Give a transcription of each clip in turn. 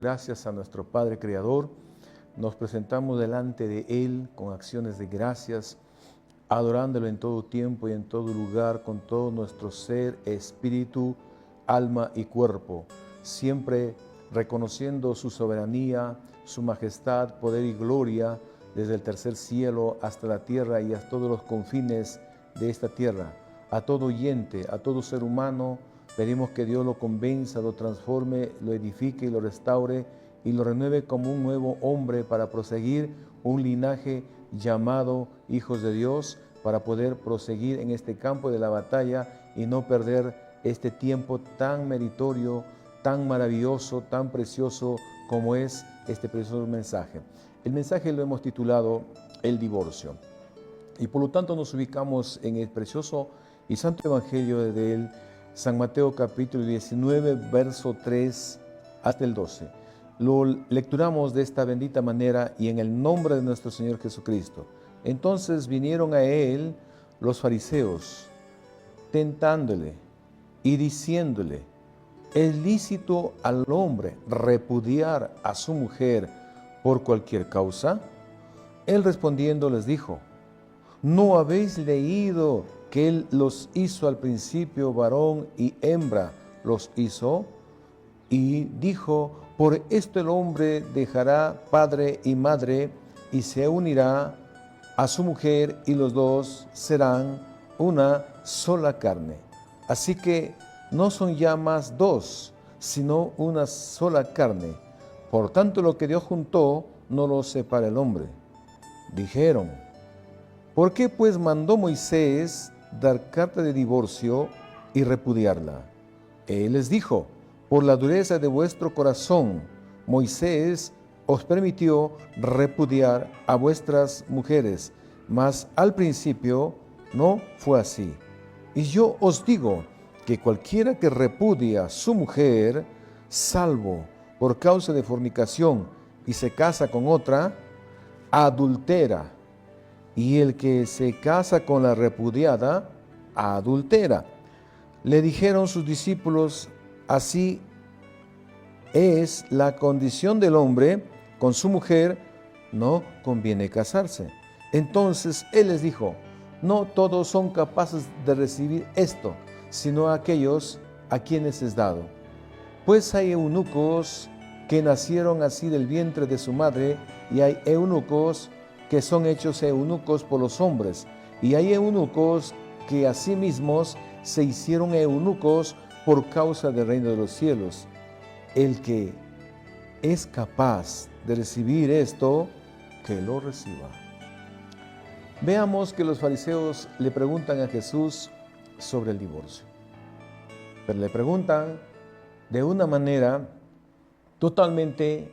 Gracias a nuestro Padre Creador, nos presentamos delante de Él con acciones de gracias, adorándolo en todo tiempo y en todo lugar, con todo nuestro ser, espíritu, alma y cuerpo, siempre reconociendo su soberanía, su majestad, poder y gloria, desde el tercer cielo hasta la tierra y a todos los confines de esta tierra. A todo oyente, a todo ser humano, pedimos que Dios lo convenza, lo transforme, lo edifique y lo restaure y lo renueve como un nuevo hombre para proseguir un linaje llamado hijos de Dios, para poder proseguir en este campo de la batalla y no perder este tiempo tan meritorio, tan maravilloso, tan precioso como es este precioso mensaje. El mensaje lo hemos titulado El divorcio. Y por lo tanto nos ubicamos en el precioso y santo evangelio de él, San Mateo capítulo 19, verso 3 hasta el 12. Lo lecturamos de esta bendita manera y en el nombre de nuestro Señor Jesucristo. Entonces vinieron a él los fariseos, tentándole y diciéndole: ¿es lícito al hombre repudiar a su mujer por cualquier causa? Él respondiendo les dijo: ¿no habéis leído que Él los hizo al principio varón y hembra los hizo? Y dijo: por esto el hombre dejará padre y madre y se unirá a su mujer y los dos serán una sola carne. Así que no son ya más dos, sino una sola carne. Por tanto, lo que Dios juntó, no lo separa el hombre. Dijeron: ¿por qué pues mandó Moisés dar carta de divorcio y repudiarla? Él les dijo: por la dureza de vuestro corazón, Moisés os permitió repudiar a vuestras mujeres, mas al principio no fue así. Y yo os digo que cualquiera que repudia a su mujer, salvo por causa de fornicación, y se casa con otra, adultera. Y el que se casa con la repudiada, adultera. Le dijeron sus discípulos: así es la condición del hombre con su mujer, no conviene casarse. Entonces él les dijo: no todos son capaces de recibir esto, sino aquellos a quienes es dado. Pues hay eunucos que nacieron así del vientre de su madre, y hay eunucos que son hechos eunucos por los hombres, y hay eunucos que asimismos se hicieron eunucos por causa del reino de los cielos. El que es capaz de recibir esto, que lo reciba. Veamos que los fariseos le preguntan a Jesús sobre el divorcio, pero le preguntan de una manera totalmente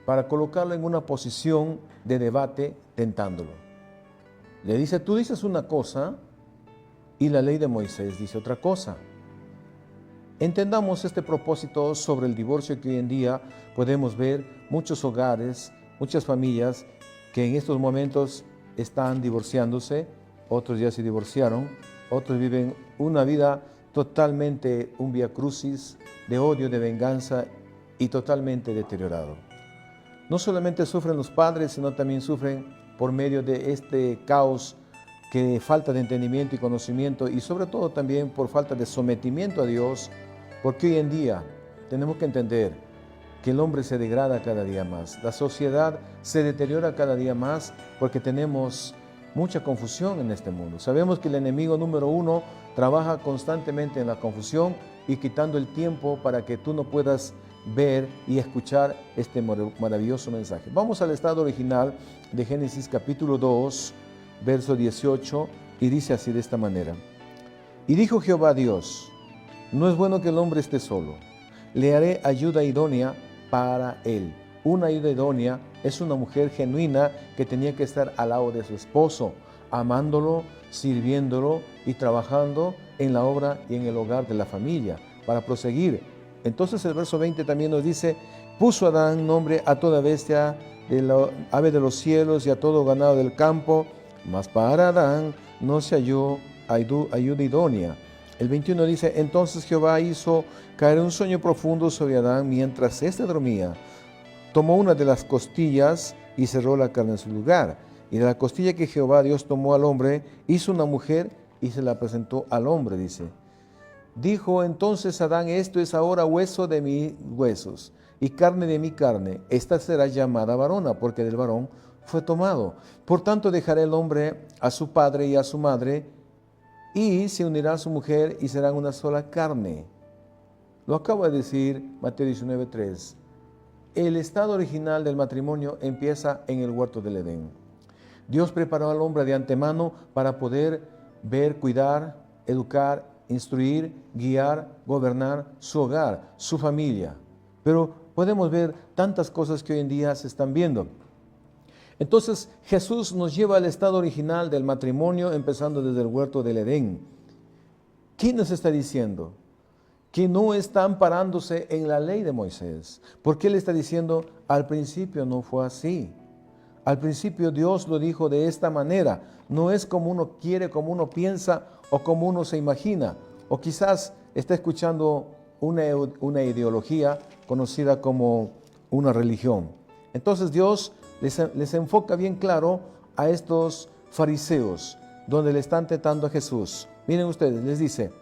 para colocarlo en una posición de debate, tentándolo. Le dice: tú dices una cosa y la ley de Moisés dice otra cosa. Entendamos este propósito sobre el divorcio, que hoy en día podemos ver muchos hogares, muchas familias que en estos momentos están divorciándose, otros ya se divorciaron, otros viven una vida totalmente un viacrucis de odio, de venganza y totalmente deteriorado. No solamente sufren los padres, sino también sufren por medio de este caos, que falta de entendimiento y conocimiento, y sobre todo también por falta de sometimiento a Dios, porque hoy en día tenemos que entender que el hombre se degrada cada día más, la sociedad se deteriora cada día más, porque tenemos mucha confusión en este mundo. Sabemos que el enemigo número uno trabaja constantemente en la confusión y quitando el tiempo para que tú no puedas ver y escuchar este maravilloso mensaje. Vamos al estado original de Génesis capítulo 2, verso 18, y dice así de esta manera: y dijo Jehová Dios: no es bueno que el hombre esté solo, le haré ayuda idónea para él. Una ayuda idónea es una mujer genuina que tenía que estar al lado de su esposo, amándolo, sirviéndolo y trabajando en la obra y en el hogar de la familia para proseguir. Entonces el verso 20 también nos dice: puso Adán nombre a toda bestia, de la ave de los cielos y a todo ganado del campo, mas para Adán no se halló ayuda idónea. El 21 dice, entonces Jehová hizo caer un sueño profundo sobre Adán mientras éste dormía. Tomó una de las costillas y cerró la carne en su lugar. Y de la costilla que Jehová Dios tomó al hombre, hizo una mujer y se la presentó al hombre, dice. Dijo entonces Adán, esto es ahora hueso de mis huesos y carne de mi carne. Esta será llamada varona, porque del varón fue tomado. Por tanto dejará el hombre a su padre y a su madre, y se unirá a su mujer y serán una sola carne. Lo acaba de decir Mateo 19:3. El estado original del matrimonio empieza en el huerto del Edén. Dios preparó al hombre de antemano para poder ver, cuidar, educar, instruir, guiar, gobernar su hogar, su familia. Pero podemos ver tantas cosas que hoy en día se están viendo. Entonces Jesús nos lleva al estado original del matrimonio, empezando desde el huerto del Edén. ¿Qué nos está diciendo? Que no está amparándose en la ley de Moisés. ¿Por qué le está diciendo? Al principio no fue así. Al principio Dios lo dijo de esta manera. No es como uno quiere, como uno piensa o como uno se imagina. O quizás está escuchando una ideología conocida como una religión. Entonces Dios les enfoca bien claro a estos fariseos, donde le están tentando a Jesús. Miren ustedes, les dice,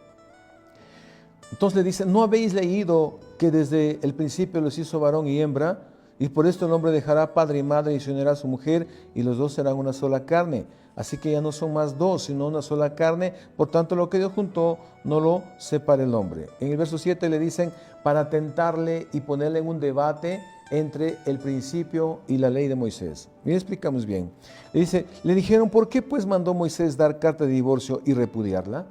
entonces le dice, ¿no habéis leído que desde el principio los hizo varón y hembra? Y por esto el hombre dejará padre y madre y se unirá a su mujer, y los dos serán una sola carne. Así que ya no son más dos, sino una sola carne. Por tanto, lo que Dios juntó, no lo separe el hombre. En el verso 7 le dicen, para tentarle y ponerle en un debate entre el principio y la ley de Moisés. Mira, explicamos bien. Le dice, le dijeron, ¿por qué pues mandó Moisés dar carta de divorcio y repudiarla?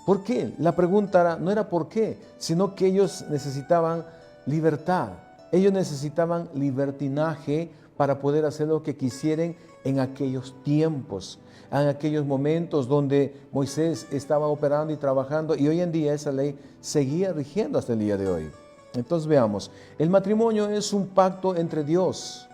¿Por qué? La pregunta no era por qué, sino que ellos necesitaban libertad. Ellos necesitaban libertinaje para poder hacer lo que quisieran en aquellos tiempos, en aquellos momentos donde Moisés estaba operando y trabajando, y hoy en día esa ley seguía rigiendo hasta el día de hoy. Entonces veamos, el matrimonio es un pacto entre Dios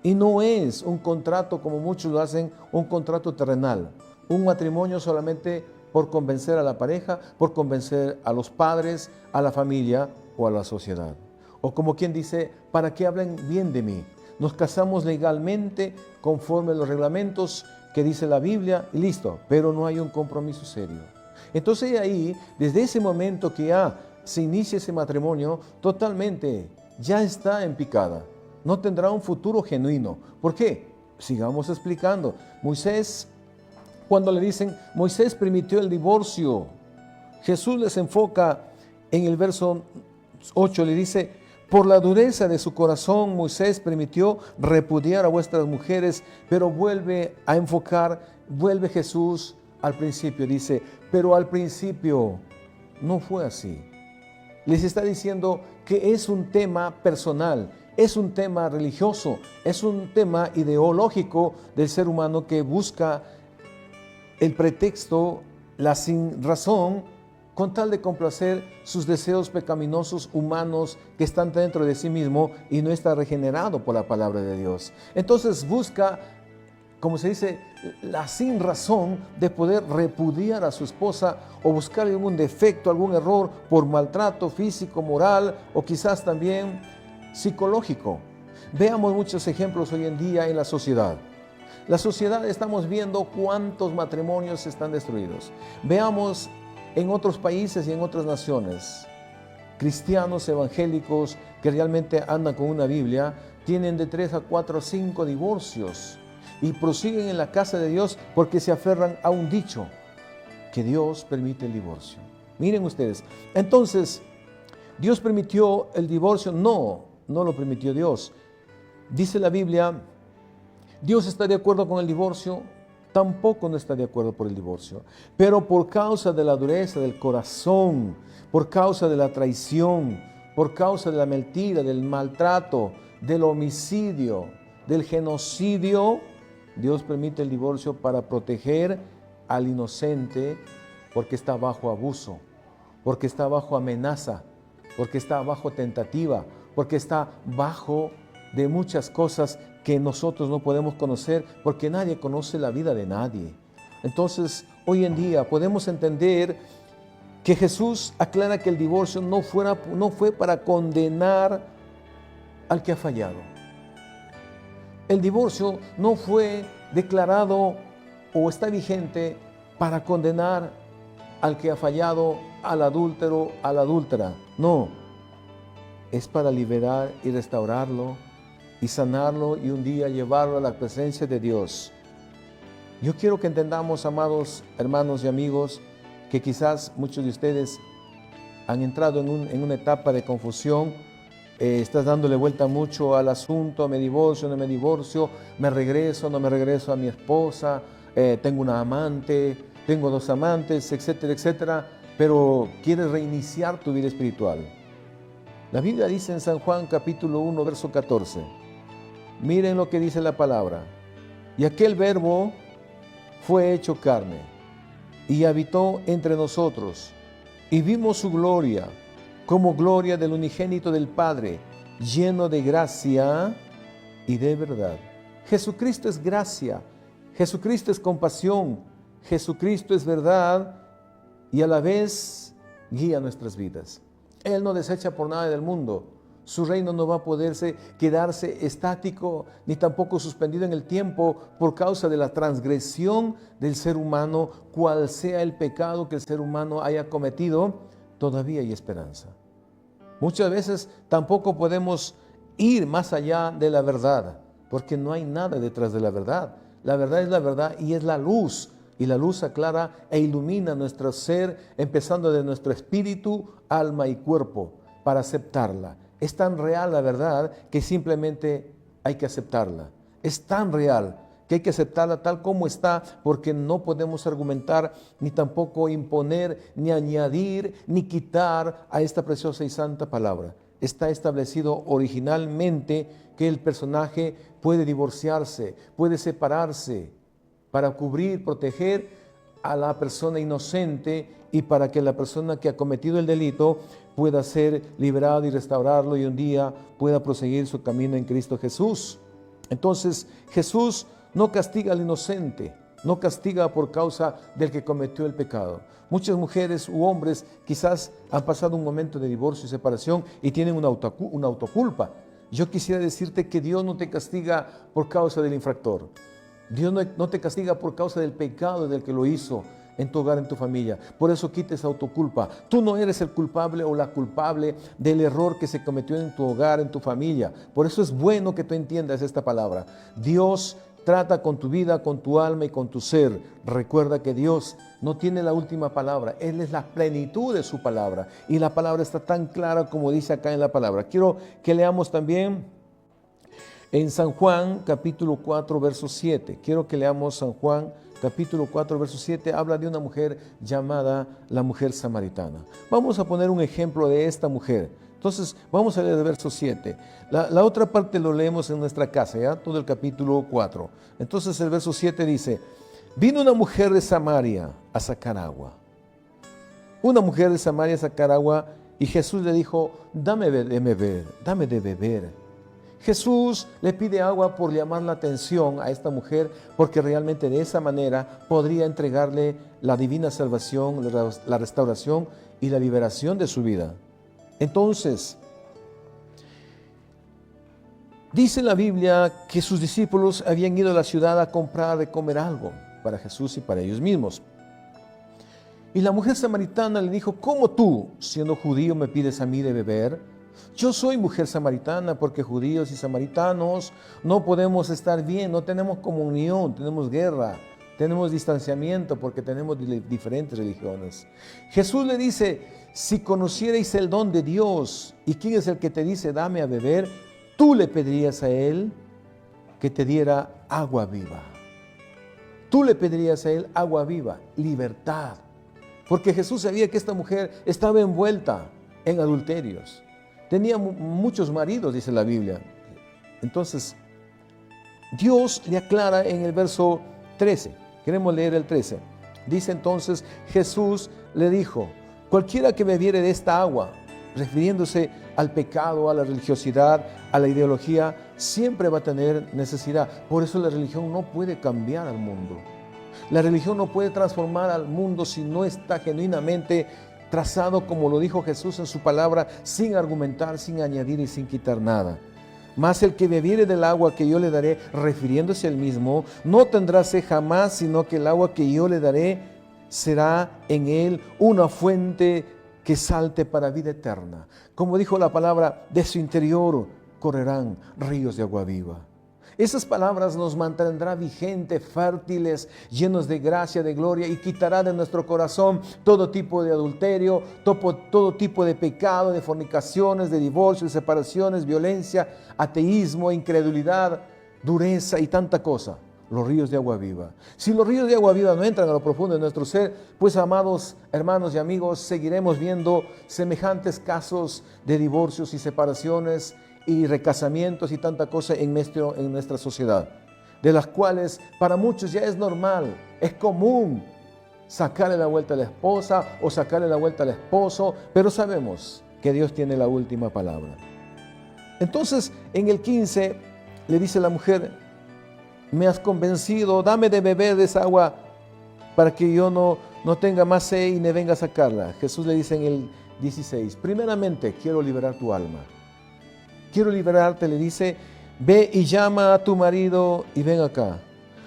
y no es un contrato como muchos lo hacen, un contrato terrenal. Un matrimonio solamente por convencer a la pareja, por convencer a los padres, a la familia o a la sociedad. O como quien dice, para que hablen bien de mí. Nos casamos legalmente conforme a los reglamentos que dice la Biblia y listo, pero no hay un compromiso serio. Entonces ahí, desde ese momento que ya se inicia ese matrimonio, totalmente ya está en picada. No tendrá un futuro genuino. ¿Por qué? Sigamos explicando. Moisés, cuando le dicen, Moisés permitió el divorcio, Jesús les enfoca en el verso 8, le dice, por la dureza de su corazón Moisés permitió repudiar a vuestras mujeres, pero vuelve a enfocar, vuelve Jesús al principio, dice, pero al principio no fue así. Les está diciendo que es un tema personal, es un tema religioso, es un tema ideológico del ser humano que busca el pretexto, la sin razón, con tal de complacer sus deseos pecaminosos humanos que están dentro de sí mismo y no está regenerado por la palabra de Dios. Entonces busca, como se dice, la sin razón de poder repudiar a su esposa o buscar algún defecto, algún error por maltrato físico, moral o quizás también psicológico. Veamos muchos ejemplos hoy en día en la sociedad. La sociedad, estamos viendo cuántos matrimonios están destruidos. Veamos en otros países y en otras naciones, cristianos evangélicos que realmente andan con una Biblia, tienen de 3 a 4 a 5 divorcios y prosiguen en la casa de Dios porque se aferran a un dicho, que Dios permite el divorcio. Miren ustedes, entonces, ¿Dios permitió el divorcio? No, no lo permitió Dios. Dice la Biblia, ¿Dios está de acuerdo con el divorcio? Tampoco no está de acuerdo por el divorcio, pero por causa de la dureza del corazón, por causa de la traición, por causa de la mentira, del maltrato, del homicidio, del genocidio, Dios permite el divorcio para proteger al inocente porque está bajo abuso, porque está bajo amenaza, porque está bajo tentativa, porque está bajo de muchas cosas que nosotros no podemos conocer porque nadie conoce la vida de nadie. Entonces, hoy en día podemos entender que Jesús aclara que el divorcio no fue para condenar al que ha fallado. El divorcio no fue declarado o está vigente para condenar al que ha fallado, al adúltero, a la adúltera. No, es para liberar y restaurarlo y sanarlo y un día llevarlo a la presencia de Dios. Yo quiero que entendamos, amados hermanos y amigos, que quizás muchos de ustedes han entrado en una etapa de confusión. Estás dándole vuelta mucho al asunto: me divorcio, no me divorcio, me regreso, no me regreso a mi esposa, tengo una amante, tengo 2 amantes, etcétera, etcétera, pero quieres reiniciar tu vida espiritual. La Biblia dice en San Juan capítulo 1, verso 14, miren lo que dice la palabra: y aquel verbo fue hecho carne y habitó entre nosotros, y vimos su gloria, como gloria del unigénito del Padre, lleno de gracia y de verdad. Jesucristo es gracia, Jesucristo es compasión, Jesucristo es verdad y a la vez guía nuestras vidas. Él no desecha por nada del mundo. Su reino no va a poderse quedarse estático ni tampoco suspendido en el tiempo por causa de la transgresión del ser humano. Cual sea el pecado que el ser humano haya cometido, todavía hay esperanza. Muchas veces tampoco podemos ir más allá de la verdad, porque no hay nada detrás de la verdad. La verdad es la verdad y es la luz. Y la luz aclara e ilumina nuestro ser, empezando de nuestro espíritu, alma y cuerpo, para aceptarla. Es tan real la verdad que simplemente hay que aceptarla. Es tan real que hay que aceptarla tal como está, porque no podemos argumentar, ni tampoco imponer, ni añadir, ni quitar a esta preciosa y santa palabra. Está establecido originalmente que el personaje puede divorciarse, puede separarse, para cubrir, proteger a la persona inocente y para que la persona que ha cometido el delito pueda ser liberado y restaurarlo y un día pueda proseguir su camino en Cristo Jesús. Entonces, Jesús no castiga al inocente, no castiga por causa del que cometió el pecado. Muchas mujeres u hombres quizás han pasado un momento de divorcio y separación y tienen una autoculpa. Yo quisiera decirte que Dios no te castiga por causa del infractor. Dios no te castiga por causa del pecado del que lo hizo en tu hogar, en tu familia. Por eso quites autoculpa. Tú no eres el culpable o la culpable del error que se cometió en tu hogar, en tu familia. Por eso es bueno que tú entiendas esta palabra. Dios trata con tu vida, con tu alma y con tu ser. Recuerda que Dios no tiene la última palabra. Él es la plenitud de su palabra. Y la palabra está tan clara como dice acá en la palabra. Quiero que leamos también en San Juan capítulo 4 verso 7. Quiero que leamos San Juan capítulo 4 verso 7. Habla de una mujer llamada la mujer samaritana. Vamos a poner un ejemplo de esta mujer. Entonces vamos a leer el verso 7. La otra parte lo leemos en nuestra casa, ¿ya? Todo el capítulo 4. Entonces el verso 7 dice: vino una mujer de Samaria a sacar agua. Una mujer de Samaria a sacar agua, y Jesús le dijo: dame de beber. Jesús le pide agua por llamar la atención a esta mujer, porque realmente de esa manera podría entregarle la divina salvación, la restauración y la liberación de su vida. Entonces, dice la Biblia que sus discípulos habían ido a la ciudad a comprar de comer algo para Jesús y para ellos mismos. Y la mujer samaritana le dijo: ¿cómo tú, siendo judío, me pides a mí de beber? Yo soy mujer samaritana, porque judíos y samaritanos no podemos estar bien, no tenemos comunión, tenemos guerra, tenemos distanciamiento porque tenemos diferentes religiones. Jesús le dice: si conocierais el don de Dios y quién es el que te dice dame a beber, tú le pedirías a él que te diera agua viva. Tú le pedirías a él agua viva, libertad. Porque Jesús sabía que esta mujer estaba envuelta en adulterios. Tenía muchos maridos, dice la Biblia. Entonces, Dios le aclara en el verso 13. Queremos leer el 13. Dice entonces: Jesús le dijo: cualquiera que bebiere de esta agua, refiriéndose al pecado, a la religiosidad, a la ideología, siempre va a tener necesidad. Por eso la religión no puede cambiar al mundo. La religión no puede transformar al mundo si no está genuinamente trazado como lo dijo Jesús en su palabra, sin argumentar, sin añadir y sin quitar nada. Mas el que bebiere del agua que yo le daré, refiriéndose al mismo, no tendrá sed jamás, sino que el agua que yo le daré será en él una fuente que salte para vida eterna. Como dijo la palabra, de su interior correrán ríos de agua viva. Esas palabras nos mantendrá vigentes, fértiles, llenos de gracia, de gloria, y quitará de nuestro corazón todo tipo de adulterio, todo tipo de pecado, de fornicaciones, de divorcios, separaciones, violencia, ateísmo, incredulidad, dureza y tanta cosa. Los ríos de agua viva. Si los ríos de agua viva no entran a lo profundo de nuestro ser, pues, amados hermanos y amigos, seguiremos viendo semejantes casos de divorcios y separaciones y recasamientos y tanta cosa en nuestra sociedad, de las cuales para muchos ya es normal, es común sacarle la vuelta a la esposa o sacarle la vuelta al esposo, pero sabemos que Dios tiene la última palabra. Entonces, en el 15 le dice la mujer: me has convencido, dame de beber de esa agua para que yo no tenga más sed y me venga a sacarla. Jesús le dice en el 16: primeramente quiero liberar tu alma. Quiero liberarte, le dice, ve y llama a tu marido y ven acá.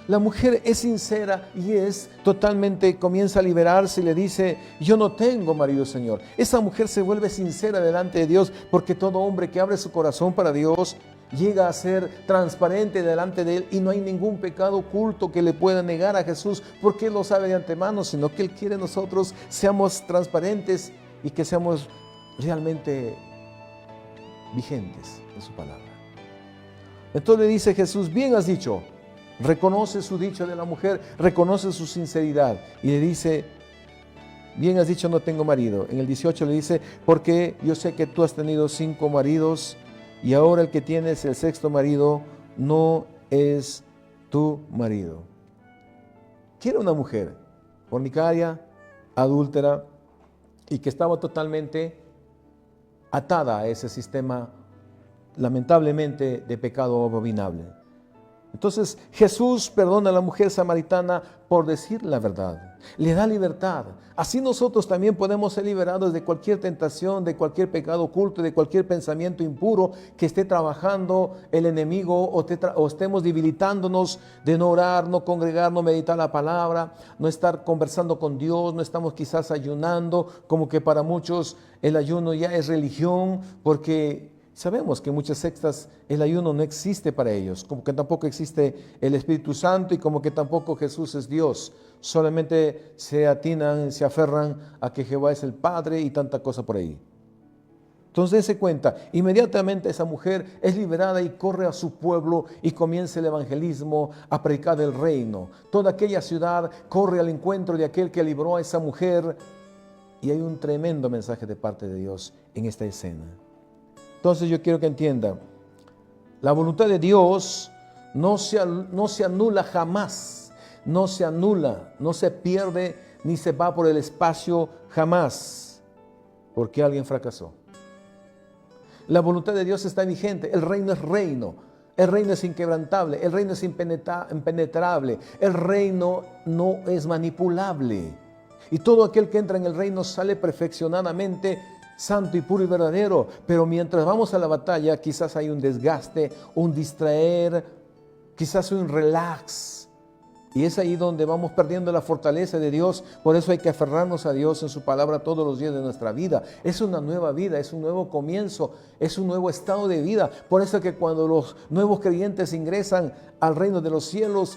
La mujer es sincera y comienza a liberarse y le dice: yo no tengo marido, Señor. Esa mujer se vuelve sincera delante de Dios, porque todo hombre que abre su corazón para Dios llega a ser transparente delante de Él, y no hay ningún pecado oculto que le pueda negar a Jesús, porque Él lo sabe de antemano, sino que Él quiere nosotros seamos transparentes y que seamos realmente vigentes en su palabra. Entonces le dice Jesús: bien has dicho. Reconoce su dicho de la mujer, reconoce su sinceridad y le dice: bien has dicho, no tengo marido. En el 18 le dice: porque yo sé que tú has tenido 5 maridos y ahora el que tienes, el 6º marido, no es tu marido. ¿Quién era una mujer fornicaria, adúltera y que estaba totalmente atada a ese sistema, lamentablemente, de pecado abominable? Entonces Jesús perdona a la mujer samaritana por decir la verdad, le da libertad. Así nosotros también podemos ser liberados de cualquier tentación, de cualquier pecado oculto, de cualquier pensamiento impuro que esté trabajando el enemigo o estemos debilitándonos de no orar, no congregar, no meditar la palabra, no estar conversando con Dios, no estamos quizás ayunando, como que para muchos el ayuno ya es religión, porque sabemos que en muchas sectas el ayuno no existe para ellos, como que tampoco existe el Espíritu Santo y como que tampoco Jesús es Dios. Solamente se atinan, se aferran a que Jehová es el Padre y tanta cosa por ahí. Entonces dése cuenta, inmediatamente esa mujer es liberada y corre a su pueblo y comienza el evangelismo a predicar el reino. Toda aquella ciudad corre al encuentro de aquel que libró a esa mujer, y hay un tremendo mensaje de parte de Dios en esta escena. Entonces yo quiero que entienda, la voluntad de Dios no se anula jamás, no se anula, no se pierde ni se va por el espacio jamás, porque alguien fracasó. La voluntad de Dios está vigente, el reino es inquebrantable, el reino es impenetrable, el reino no es manipulable. Y todo aquel que entra en el reino sale perfeccionadamente santo y puro y verdadero, pero mientras vamos a la batalla quizás hay un desgaste, un distraer, quizás un relax, y es ahí donde vamos perdiendo la fortaleza de Dios. Por eso hay que aferrarnos a Dios en su palabra todos los días de nuestra vida. Es una nueva vida, es un nuevo comienzo, es un nuevo estado de vida. Por eso que cuando los nuevos creyentes ingresan al reino de los cielos,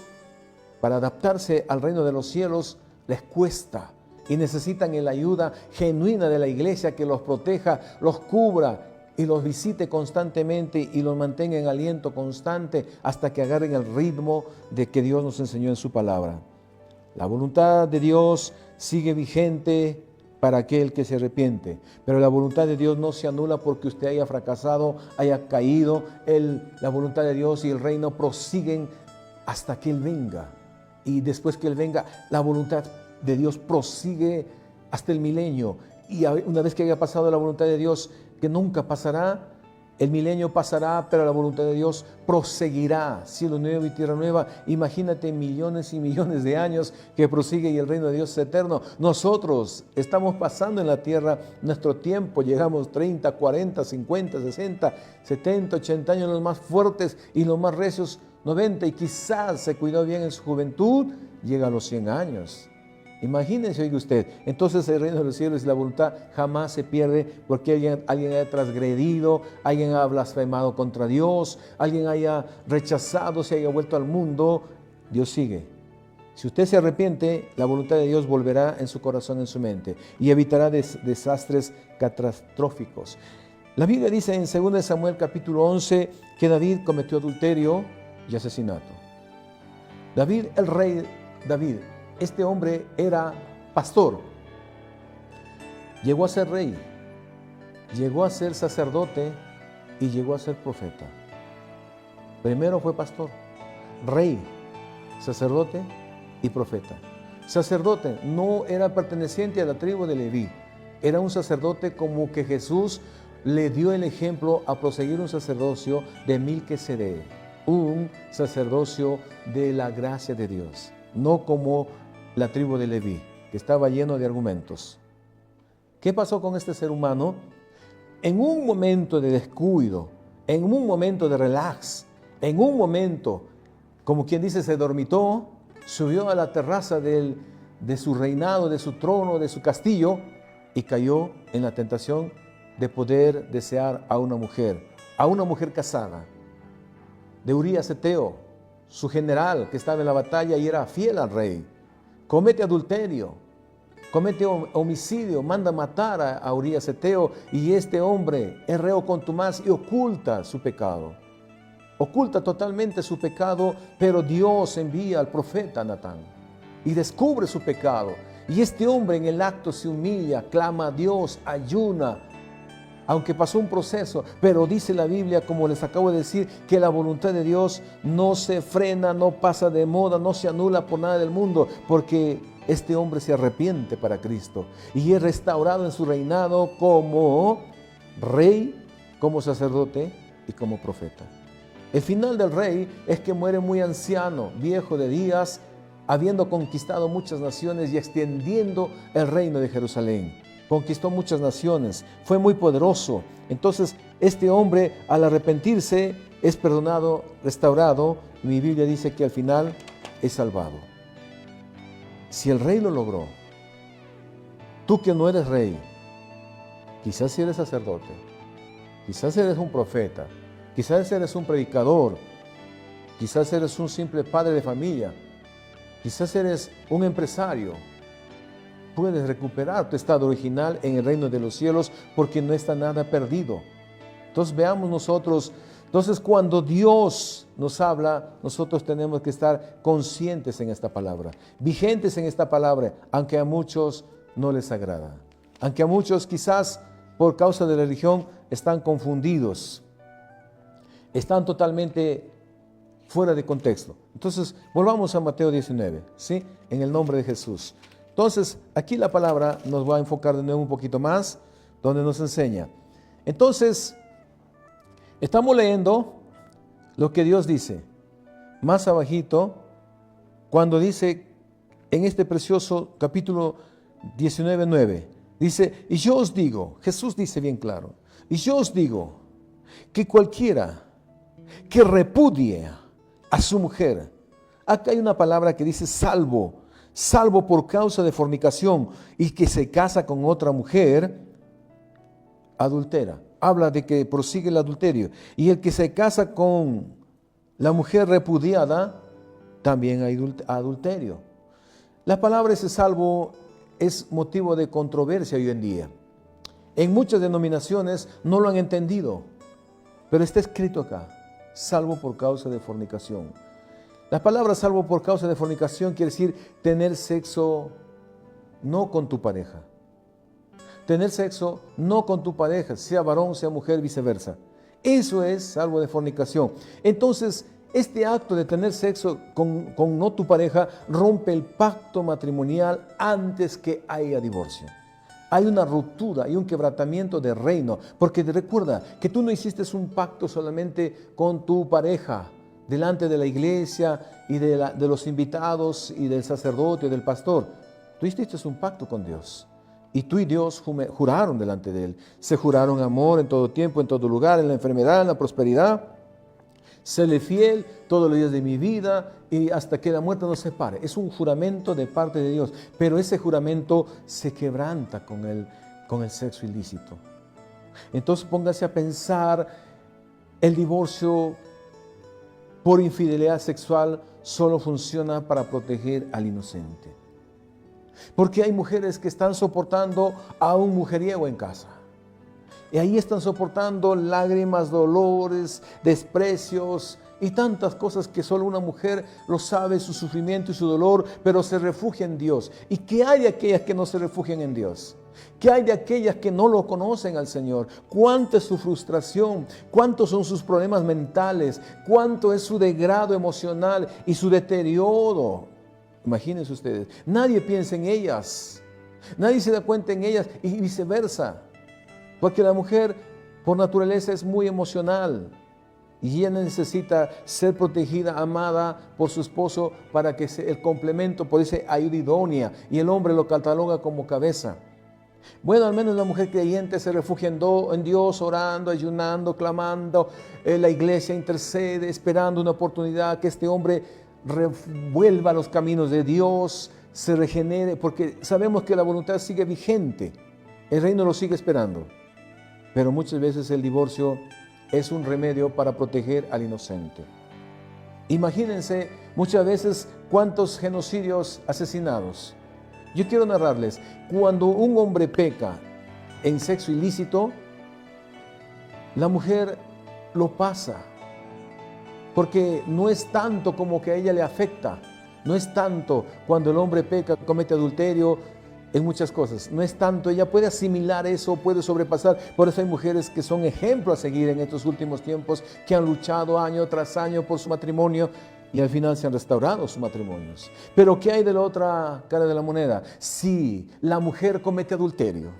para adaptarse al reino de los cielos les cuesta, y necesitan la ayuda genuina de la iglesia que los proteja, los cubra y los visite constantemente y los mantenga en aliento constante hasta que agarren el ritmo de que Dios nos enseñó en su palabra. La voluntad de Dios sigue vigente para aquel que se arrepiente, pero la voluntad de Dios no se anula porque usted haya fracasado, haya caído. La voluntad de Dios y el reino prosiguen hasta que Él venga, y después que Él venga, la voluntad de Dios prosigue hasta el milenio, y una vez que haya pasado la voluntad de Dios, que nunca pasará, El milenio pasará, pero la voluntad de Dios proseguirá. Cielo nuevo y tierra nueva. Imagínate millones y millones de años que prosigue y el reino de Dios es eterno. Nosotros estamos pasando en la tierra nuestro tiempo. Llegamos 30, 40, 50, 60, 70, 80 años, los más fuertes y los más recios 90. Y quizás se cuidó bien en su juventud, llega a los 100 años. Imagínense, oiga usted, entonces el reino de los cielos y la voluntad jamás se pierde porque alguien haya transgredido, alguien haya blasfemado contra Dios, alguien haya rechazado, se haya vuelto al mundo. Dios sigue. Si usted se arrepiente, la voluntad de Dios volverá en su corazón, en su mente, y evitará desastres catastróficos. La Biblia dice en 2 Samuel capítulo 11 que David cometió adulterio y asesinato. David, el rey David, este hombre era pastor, llegó a ser rey, llegó a ser sacerdote y llegó a ser profeta. Primero fue pastor, rey, sacerdote y profeta. Sacerdote no era perteneciente a la tribu de Leví, era un sacerdote como que Jesús le dio el ejemplo a proseguir un sacerdocio de Melquisedec, un sacerdocio de la gracia de Dios, no como la tribu de Leví, que estaba lleno de argumentos. ¿Qué pasó con este ser humano? En un momento de descuido, en un momento de relax, en un momento, como quien dice, se dormitó, subió a la terraza de su reinado, de su trono, de su castillo, y cayó en la tentación de poder desear a una mujer casada, de Urías Eteo, su general que estaba en la batalla y era fiel al rey. Comete adulterio, comete homicidio, manda matar a Urías Eteo, y este hombre es reo contumaz y oculta su pecado. Oculta totalmente su pecado, pero Dios envía al profeta Natán y descubre su pecado. Y este hombre en el acto se humilla, clama a Dios, ayuna, aunque pasó un proceso, pero dice la Biblia, como les acabo de decir, que la voluntad de Dios no se frena, no pasa de moda, no se anula por nada del mundo, porque este hombre se arrepiente para Cristo y es restaurado en su reinado como rey, como sacerdote y como profeta. El final del rey es que muere muy anciano, viejo de días, habiendo conquistado muchas naciones y extendiendo el reino de Jerusalén. Conquistó muchas naciones, fue muy poderoso. Entonces, este hombre, al arrepentirse, es perdonado, restaurado. Mi Biblia dice que al final es salvado. Si el rey lo logró, tú que no eres rey, quizás si eres sacerdote, quizás eres un profeta, quizás eres un predicador, quizás eres un simple padre de familia, quizás eres un empresario, puedes recuperar tu estado original en el reino de los cielos porque no está nada perdido. Entonces veamos nosotros, cuando Dios nos habla, nosotros tenemos que estar conscientes en esta palabra, vigentes en esta palabra, aunque a muchos no les agrada, aunque a muchos quizás por causa de la religión están confundidos, están totalmente fuera de contexto. Entonces volvamos a Mateo 19, ¿sí? En el nombre de Jesús. Entonces, aquí la palabra nos va a enfocar de nuevo un poquito más, donde nos enseña. Entonces, estamos leyendo lo que Dios dice. Más abajito, cuando dice en este precioso capítulo 19:9, dice, y yo os digo, Jesús dice bien claro, y yo os digo que cualquiera que repudie a su mujer, acá hay una palabra que dice salvo por causa de fornicación y que se casa con otra mujer, adultera. Habla de que prosigue el adulterio. Y el que se casa con la mujer repudiada, también hay adulterio. La palabra ese salvo es motivo de controversia hoy en día. En muchas denominaciones no lo han entendido, pero está escrito acá, salvo por causa de fornicación. La palabra salvo por causa de fornicación quiere decir tener sexo no con tu pareja. Tener sexo no con tu pareja, sea varón, sea mujer, viceversa. Eso es salvo de fornicación. Entonces, este acto de tener sexo con no tu pareja rompe el pacto matrimonial antes que haya divorcio. Hay una ruptura y un quebrantamiento de reino, porque recuerda que tú no hiciste un pacto solamente con tu pareja, delante de la iglesia y de los invitados y del sacerdote y del pastor. Tú hiciste un pacto con Dios. Y tú y Dios juraron delante de Él. Se juraron amor en todo tiempo, en todo lugar, en la enfermedad, en la prosperidad. Serle fiel todos los días de mi vida y hasta que la muerte nos separe. Es un juramento de parte de Dios. Pero ese juramento se quebranta con el sexo ilícito. Entonces póngase a pensar, el divorcio por infidelidad sexual solo funciona para proteger al inocente. Porque hay mujeres que están soportando a un mujeriego en casa. Y ahí están soportando lágrimas, dolores, desprecios y tantas cosas que solo una mujer lo sabe, su sufrimiento y su dolor, pero se refugia en Dios. ¿Y qué hay de aquellas que no se refugian en Dios? ¿Qué hay de aquellas que no lo conocen al Señor? ¿Cuánta es su frustración? ¿Cuántos son sus problemas mentales? ¿Cuánto es su degrado emocional y su deterioro? Imagínense ustedes, nadie piensa en ellas, nadie se da cuenta en ellas y viceversa, porque la mujer por naturaleza es muy emocional y ella necesita ser protegida, amada por su esposo para que el complemento por ese ayuda idónea, y el hombre lo cataloga como cabeza. Bueno, al menos la mujer creyente se refugia en Dios, orando, ayunando, clamando, la iglesia intercede, esperando una oportunidad que este hombre revuelva los caminos de Dios, se regenere, porque sabemos que la voluntad sigue vigente, el reino lo sigue esperando. Pero muchas veces el divorcio es un remedio para proteger al inocente. Imagínense muchas veces cuántos genocidios asesinados. Yo quiero narrarles, cuando un hombre peca en sexo ilícito, la mujer lo pasa. Porque no es tanto como que a ella le afecta, no es tanto cuando el hombre peca, comete adulterio, en muchas cosas, no es tanto, ella puede asimilar eso, puede sobrepasar. Por eso hay mujeres que son ejemplo a seguir en estos últimos tiempos, que han luchado año tras año por su matrimonio y al final se han restaurado sus matrimonios. Pero ¿qué hay de la otra cara de la moneda? Si la mujer comete adulterio,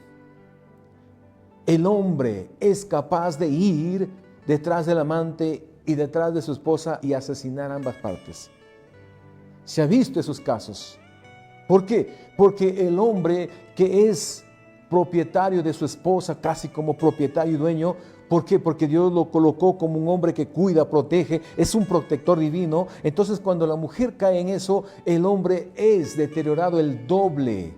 el hombre es capaz de ir detrás del amante y detrás de su esposa y asesinar a ambas partes. Se ha visto esos casos. ¿Por qué? Porque el hombre que es propietario de su esposa, casi como propietario y dueño, ¿por qué? Porque Dios lo colocó como un hombre que cuida, protege, es un protector divino. Entonces cuando la mujer cae en eso, el hombre es deteriorado el doble,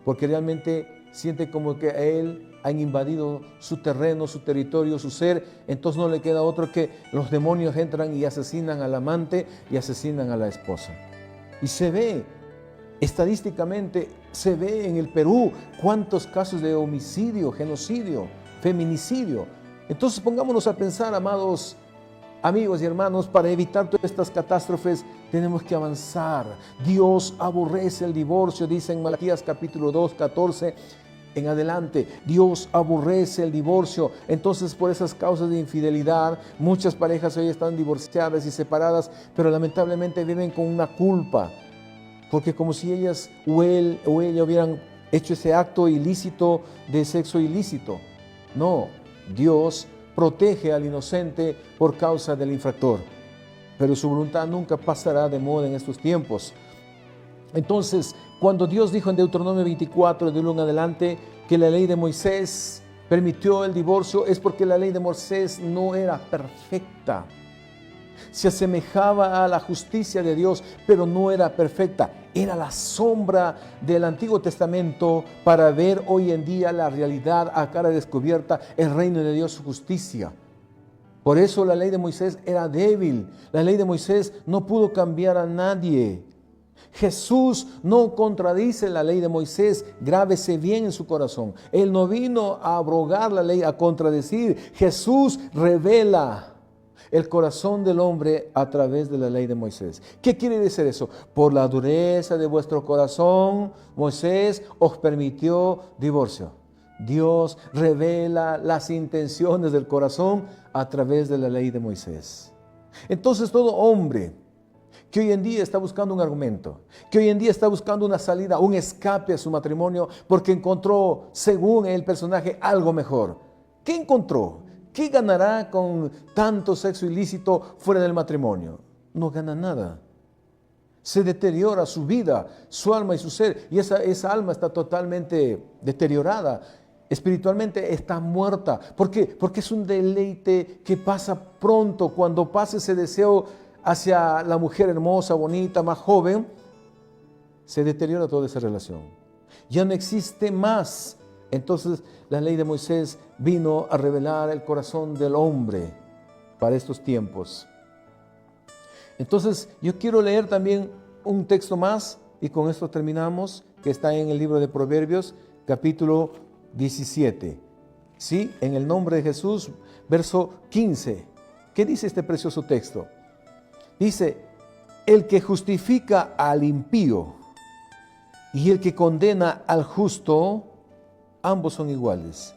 porque realmente siente como que a él han invadido su terreno, su territorio, su ser. Entonces no le queda otro que los demonios entran y asesinan al amante y asesinan a la esposa. Y se ve, estadísticamente, se ve en el Perú cuántos casos de homicidio, genocidio, feminicidio. Entonces pongámonos a pensar, amados amigos y hermanos, para evitar todas estas catástrofes tenemos que avanzar. Dios aborrece el divorcio, dice en Malaquías capítulo 2, 14 en adelante. Dios aborrece el divorcio. Entonces, por esas causas de infidelidad, muchas parejas hoy están divorciadas y separadas, pero lamentablemente viven con una culpa, porque como si ellas o él o ella hubieran hecho ese acto ilícito de sexo ilícito. No, Dios protege al inocente por causa del infractor, pero su voluntad nunca pasará de moda en estos tiempos. Entonces, cuando Dios dijo en Deuteronomio 24, de 1 en adelante, que la ley de Moisés permitió el divorcio, es porque la ley de Moisés no era perfecta. Se asemejaba a la justicia de Dios, pero no era perfecta. Era la sombra del Antiguo Testamento para ver hoy en día la realidad a cara descubierta, el reino de Dios, su justicia. Por eso la ley de Moisés era débil. La ley de Moisés no pudo cambiar a nadie. Jesús no contradice la ley de Moisés, grábese bien en su corazón. Él no vino a abrogar la ley, a contradecir. Jesús revela el corazón del hombre a través de la ley de Moisés. ¿Qué quiere decir eso? Por la dureza de vuestro corazón, Moisés os permitió divorcio. Dios revela las intenciones del corazón a través de la ley de Moisés. Entonces todo hombre que hoy en día está buscando un argumento, que hoy en día está buscando una salida, un escape a su matrimonio porque encontró, según el personaje, algo mejor. ¿Qué encontró? ¿Qué ganará con tanto sexo ilícito fuera del matrimonio? No gana nada. Se deteriora su vida, su alma y su ser, y esa alma está totalmente deteriorada. Espiritualmente está muerta. ¿Por qué? Porque es un deleite que pasa pronto. Cuando pasa ese deseo hacia la mujer hermosa, bonita, más joven, se deteriora toda esa relación. Ya no existe más. Entonces la ley de Moisés vino a revelar el corazón del hombre para estos tiempos. Entonces yo quiero leer también un texto más y con esto terminamos, que está en el libro de Proverbios, capítulo 17. ¿Sí? En el nombre de Jesús, verso 15. ¿Qué dice este precioso texto? Dice, el que justifica al impío y el que condena al justo, ambos son iguales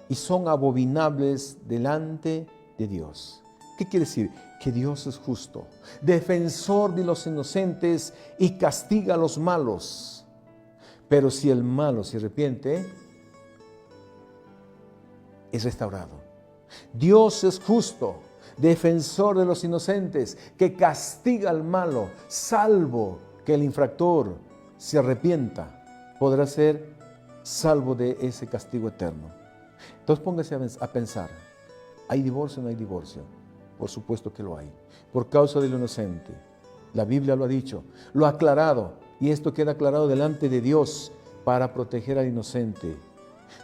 y son abominables delante de Dios. ¿Qué quiere decir? Que Dios es justo, defensor de los inocentes y castiga a los malos. Pero si el malo se arrepiente, es restaurado. Dios es justo, defensor de los inocentes, que castiga al malo, salvo que el infractor se arrepienta, podrá ser salvo de ese castigo eterno. Entonces póngase a pensar, ¿hay divorcio o no hay divorcio? Por supuesto que lo hay, por causa del inocente. La Biblia lo ha dicho, lo ha aclarado, y esto queda aclarado delante de Dios para proteger al inocente,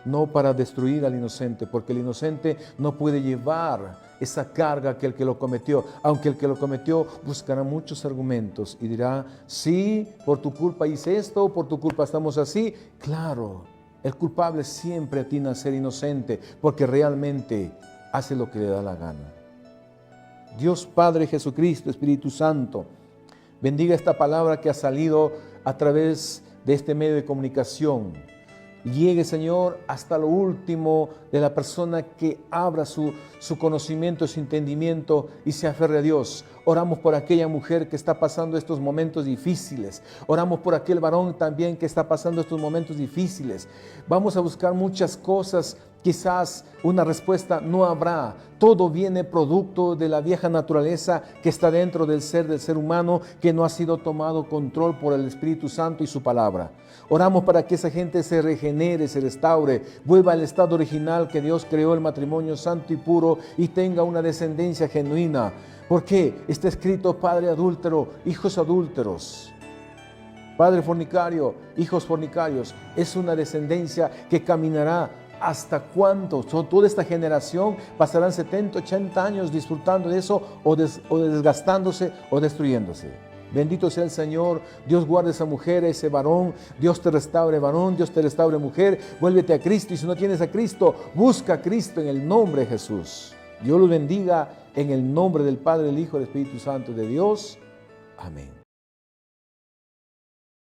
no para destruir al inocente, porque el inocente no puede llevar esa carga que el que lo cometió, aunque el que lo cometió buscará muchos argumentos y dirá, sí, por tu culpa hice esto, por tu culpa estamos así. Claro, el culpable siempre atina a ser inocente, porque realmente hace lo que le da la gana. Dios Padre, Jesucristo, Espíritu Santo, bendiga esta palabra que ha salido a través de este medio de comunicación. Llegue, Señor, hasta lo último de la persona que abra su conocimiento, su entendimiento y se aferre a Dios. Oramos por aquella mujer que está pasando estos momentos difíciles. Oramos por aquel varón también que está pasando estos momentos difíciles. Vamos a buscar muchas cosas. Quizás una respuesta no habrá. Todo viene producto de la vieja naturaleza que está dentro del ser humano, que no ha sido tomado control por el Espíritu Santo y su palabra. Oramos para que esa gente se regenere, se restaure, vuelva al estado original que Dios creó, el matrimonio santo y puro, y tenga una descendencia genuina. ¿Por qué? Está escrito padre adúltero, hijos adúlteros. Padre fornicario, hijos fornicarios. Es una descendencia que caminará. ¿Hasta cuánto? Toda esta generación pasarán 70, 80 años disfrutando de eso o desgastándose o destruyéndose. Bendito sea el Señor. Dios guarde a esa mujer, a ese varón. Dios te restaure varón, Dios te restaure mujer. Vuélvete a Cristo y si no tienes a Cristo, busca a Cristo en el nombre de Jesús. Dios los bendiga en el nombre del Padre, del Hijo y del Espíritu Santo de Dios. Amén.